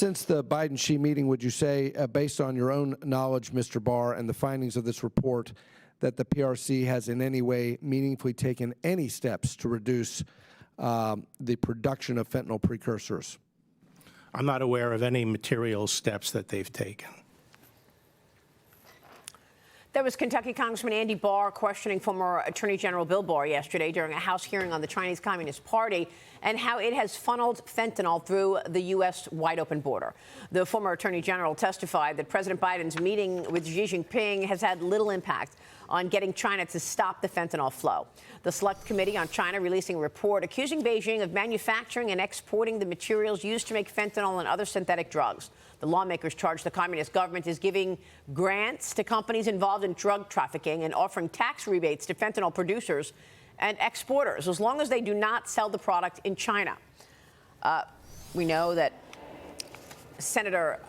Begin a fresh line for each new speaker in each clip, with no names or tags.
Since the Biden-Xi meeting, would you say, based on your own knowledge, Mr. Barr, and the findings of this report, that the PRC has in any way meaningfully taken any steps to reduce the production of fentanyl precursors?
I'm not aware of any material steps that they've taken.
That was Kentucky Congressman Andy Barr questioning former Attorney General Bill Barr yesterday during a House hearing on the Chinese Communist Party and how it has funneled fentanyl through the U.S. wide-open border. The former Attorney General testified that President Biden's meeting with Xi Jinping has had little impact on getting China to stop the fentanyl flow. The Select Committee on China releasing a report accusing Beijing of manufacturing and exporting the materials used to make fentanyl and other synthetic drugs. The lawmakers charge the communist government is giving grants to companies involved in drug trafficking and offering tax rebates to fentanyl producers and exporters as long as they do not sell the product in China. We know that Senator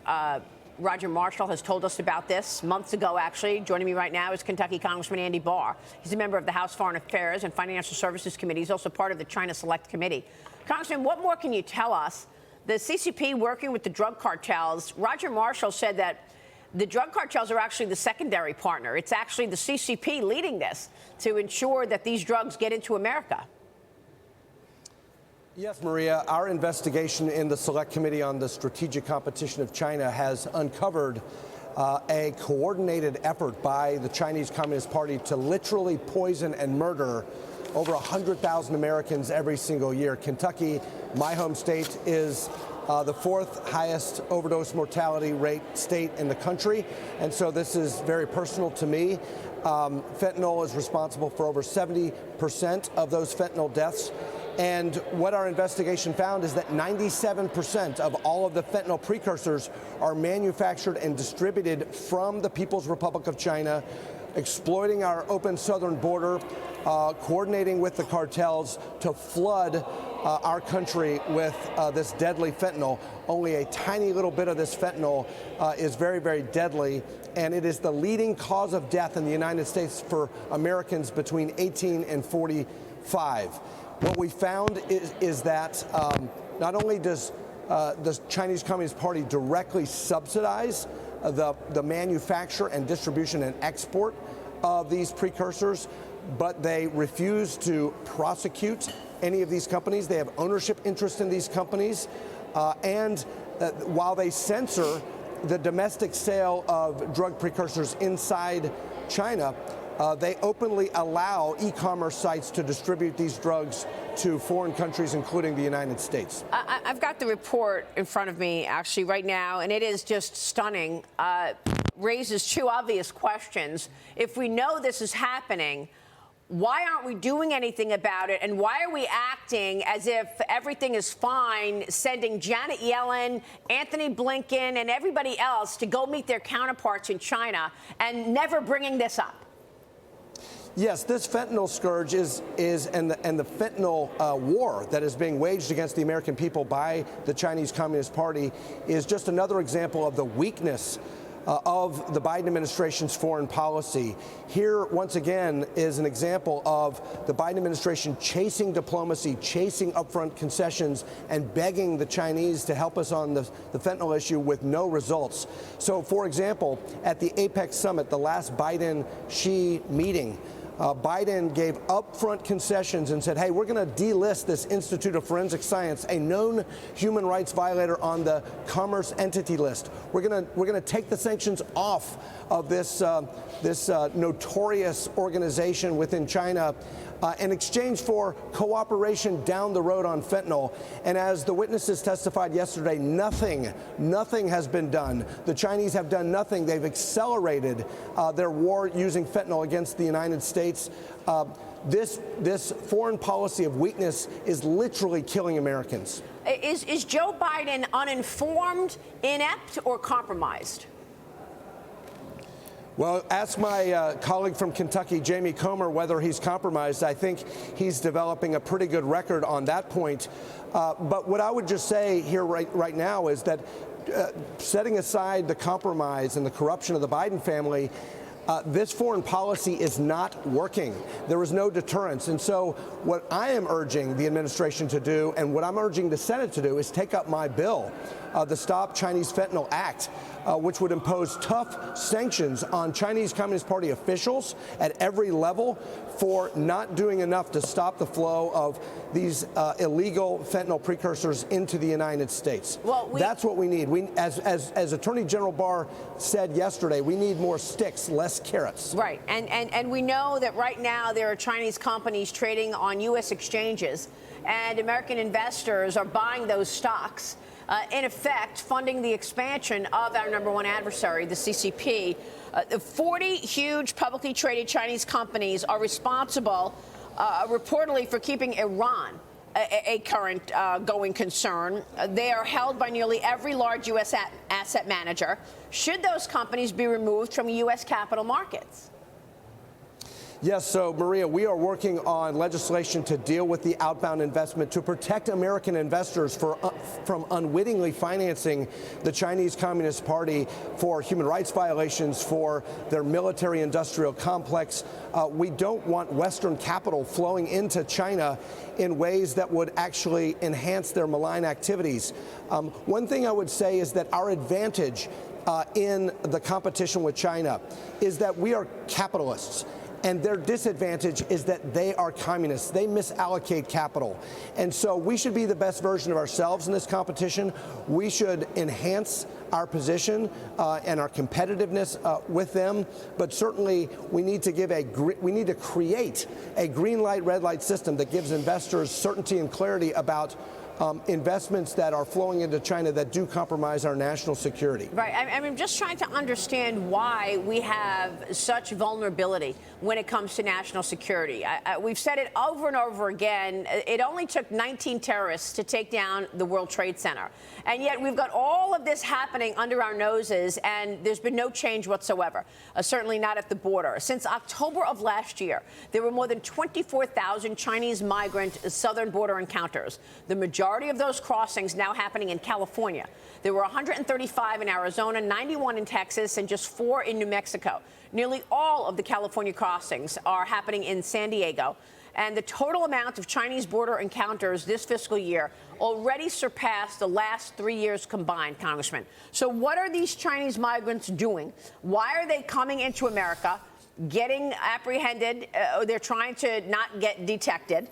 Roger Marshall has told us about this months ago, actually. Joining me right now is Kentucky Congressman Andy Barr. He's a member of the House Foreign Affairs and Financial Services Committee. He's also part of the China Select Committee. Congressman, what more can you tell us? The CCP working with the drug cartels, Roger Marshall said that the drug cartels are actually the secondary partner. It's actually the CCP leading this to ensure that these drugs get into America.
Yes, Maria, our investigation in the Select Committee on the Strategic Competition of China has uncovered a coordinated effort by the Chinese Communist Party to literally poison and murder over 100,000 Americans every single year. Kentucky, my home state, is the fourth highest overdose mortality rate state in the country, and so this is very personal to me. Fentanyl is responsible for over 70% of those fentanyl deaths. And what our investigation found is that 97% of all of the fentanyl precursors are manufactured and distributed from the People's Republic of China, exploiting our open southern border, coordinating with the cartels to flood our country with this deadly fentanyl. Only a tiny little bit of this fentanyl is very, very deadly, and it is the leading cause of death in the United States for Americans between 18 and 45. What we found is that not only does the Chinese Communist Party directly subsidize the manufacture and distribution and export of these precursors, but they refuse to prosecute any of these companies. They have ownership interest in these companies. And while they censor the domestic sale of drug precursors inside China, they openly allow e-commerce sites to distribute these drugs to foreign countries, including the United States.
I've got the report in front of me, actually, right now, and it is just stunning. Raises two obvious questions. If we know this is happening, why aren't we doing anything about it? And why are we acting as if everything is fine, sending Janet Yellen, Anthony Blinken, and everybody else to go meet their counterparts in China and never bringing this up?
Yes, this fentanyl scourge and the fentanyl war that is being waged against the American people by the Chinese Communist Party is just another example of the weakness of the Biden administration's foreign policy. Here, once again, is an example of the Biden administration chasing diplomacy, chasing upfront concessions, and begging the Chinese to help us on the fentanyl issue with no results. So, for example, at the APEC summit, the last Biden-Xi meeting, Biden gave upfront concessions and said, hey, we're going to delist this Institute of Forensic Science, a known human rights violator, on the Commerce Entity List. We're going to take the sanctions off of this notorious organization within China in exchange for cooperation down the road on fentanyl. And as the witnesses testified yesterday, nothing has been done. The Chinese have done nothing. They've accelerated their war using fentanyl against the United States. This foreign policy of weakness is literally killing Americans.
Is Joe Biden uninformed, inept, or compromised?
Well, ask my colleague from Kentucky, Jamie Comer, whether he's compromised. I think he's developing a pretty good record on that point. But what I would just say here right now is that setting aside the compromise and the corruption of the Biden family, This foreign policy is not working. There is no deterrence. And so what I am urging the administration to do, and what I'm urging the Senate to do, is take up my bill, the Stop Chinese Fentanyl Act, which would impose tough sanctions on Chinese Communist Party officials at every level for not doing enough to stop the flow of these illegal fentanyl precursors into the United States. Well, that's what we need. As Attorney General Barr said yesterday, we need more sticks, less carrots.
Right. And we know that right now there are Chinese companies trading on U.S. exchanges, and American investors are buying those stocks. In effect, funding the expansion of our number one adversary, the CCP. 40 huge publicly traded Chinese companies are responsible, reportedly, for keeping Iran a current going concern. They are held by nearly every large U.S. asset manager. Should those companies be removed from U.S. capital markets?
Yes, so, Maria, we are working on legislation to deal with the outbound investment to protect American investors from unwittingly financing the Chinese Communist Party for human rights violations, for their military-industrial complex. We don't want Western capital flowing into China in ways that would actually enhance their malign activities. One thing I would say is that our advantage in the competition with China is that we are capitalists. And their disadvantage is that they are communists. They misallocate capital. And so we should be the best version of ourselves in this competition. We should enhance our position and our competitiveness with them. But certainly we need to create a green light, red light system that gives investors certainty and clarity about investments that are flowing into China that do compromise our national security.
Right. I'm just trying to understand why we have such vulnerability when it comes to national security. We've said it over and over again. It only took 19 terrorists to take down the World Trade Center. And yet we've got all of this happening under our noses, and there's been no change whatsoever, certainly not at the border. Since October of last year, there were more than 24,000 Chinese migrant southern border encounters. The majority of those crossings now happening in California. There were 135 in Arizona, 91 in Texas, and just 4 in New Mexico. Nearly all of the California crossings are happening in San Diego. And the total amount of Chinese border encounters this fiscal year already surpassed the last 3 years combined, Congressman. So what are these Chinese migrants doing? Why are they coming into America, getting apprehended? They're trying to not get detected.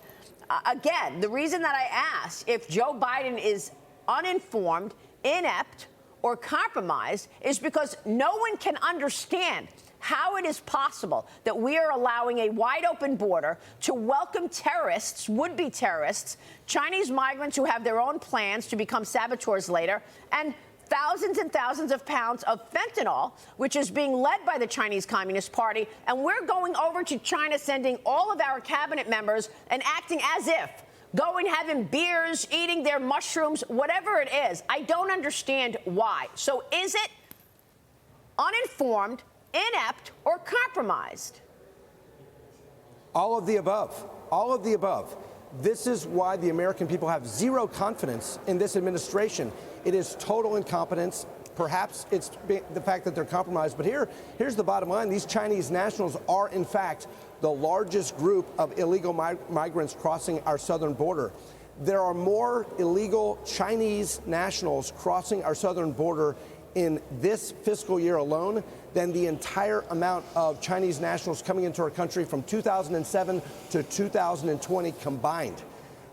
Again, the reason that I asked if Joe Biden is uninformed, inept, or compromised is because no one can understand how it is possible that we are allowing a wide open border to welcome terrorists, would-be terrorists, Chinese migrants who have their own plans to become saboteurs later, and thousands of pounds of fentanyl, which is being led by the Chinese Communist Party. And we're going over to China, sending all of our cabinet members and acting as if, going, having beers, eating their mushrooms, whatever it is. I don't understand why. So is it uninformed, inept, or compromised?
All of the above. All of the above. This is why the American people have zero confidence in this administration. It is total incompetence. Perhaps it's the fact that they're compromised. But here's the bottom line. These Chinese nationals are, in fact, the largest group of illegal migrants crossing our southern border. There are more illegal Chinese nationals crossing our southern border in this fiscal year alone than the entire amount of Chinese nationals coming into our country from 2007 to 2020 combined.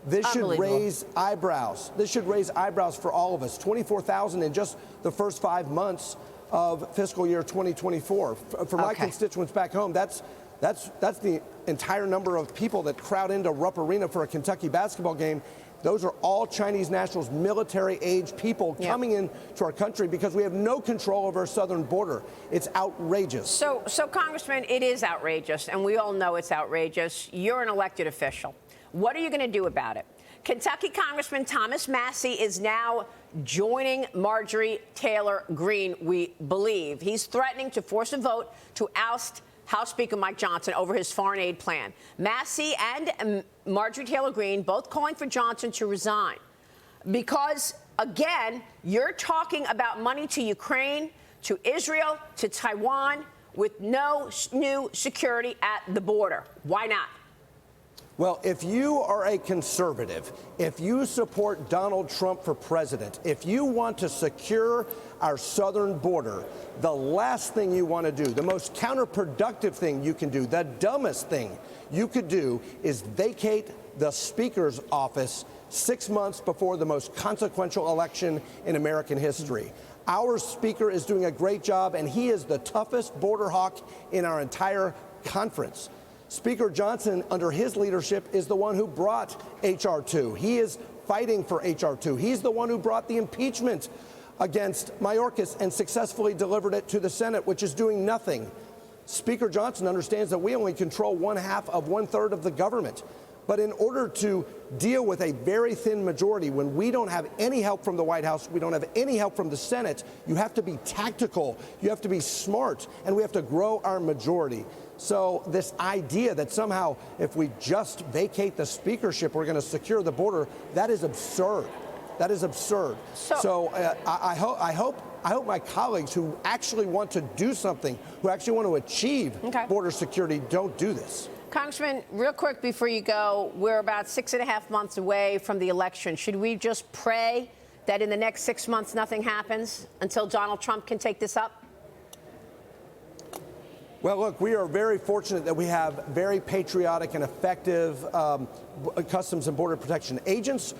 This should raise eyebrows. This should raise eyebrows for all of us. 24,000 in just the first 5 months of fiscal year 2024. For my constituents back home, that's the entire number of people that crowd into Rupp Arena for a Kentucky basketball game. Those are all Chinese nationals, military-age people coming into our country because we have no control over our southern border. It's outrageous.
So, Congressman, it is outrageous, and we all know it's outrageous. You're an elected official. What are you going to do about it? Kentucky Congressman Thomas Massie is now joining Marjorie Taylor Greene, we believe. He's threatening to force a vote to oust House Speaker Mike Johnson over his foreign aid plan. Massie and Marjorie Taylor Greene both calling for Johnson to resign because, again, you're talking about money to Ukraine, to Israel, to Taiwan. with no new security at the border. Why not?
Well, if you are a conservative, if you support Donald Trump for president, if you want to secure our southern border, the last thing you want to do, the most counterproductive thing you can do, the dumbest thing you could do is vacate the Speaker's office 6 months before the most consequential election in American history. Our Speaker is doing a great job, and he is the toughest border hawk in our entire conference. Speaker Johnson, under his leadership, is the one who brought H.R. 2. He is fighting for H.R. 2. He's the one who brought the impeachment against Mayorkas and successfully delivered it to the Senate, which is doing nothing. Speaker Johnson understands that we only control 1/3 of the government. But in order to deal with a very thin majority, when we don't have any help from the White House, we don't have any help from the Senate, you have to be tactical, you have to be smart, and we have to grow our majority. So this idea that somehow if we just vacate the speakership, we're going to secure the border, that is absurd. That is absurd. So I hope my colleagues who actually want to do something, who actually want to achieve border security, don't do this.
Congressman, real quick before you go, we're about 6.5 months away from the election. Should we just pray that in the next 6 months nothing happens until Donald Trump can take this up?
Well, look, we are very fortunate that we have very patriotic and effective Customs and Border Protection agents.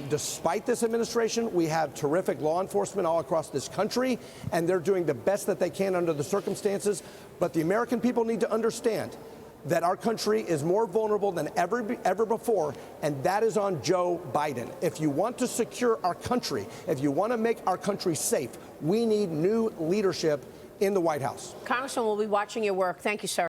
Despite this administration, we have terrific law enforcement all across this country, and they're doing the best that they can under the circumstances. But the American people need to understand that our country is more vulnerable than ever before, and that is on Joe Biden. If you want to secure our country, if you want to make our country safe, we need new leadership in the White House.
Congressman, we'll be watching your work. Thank you, sir.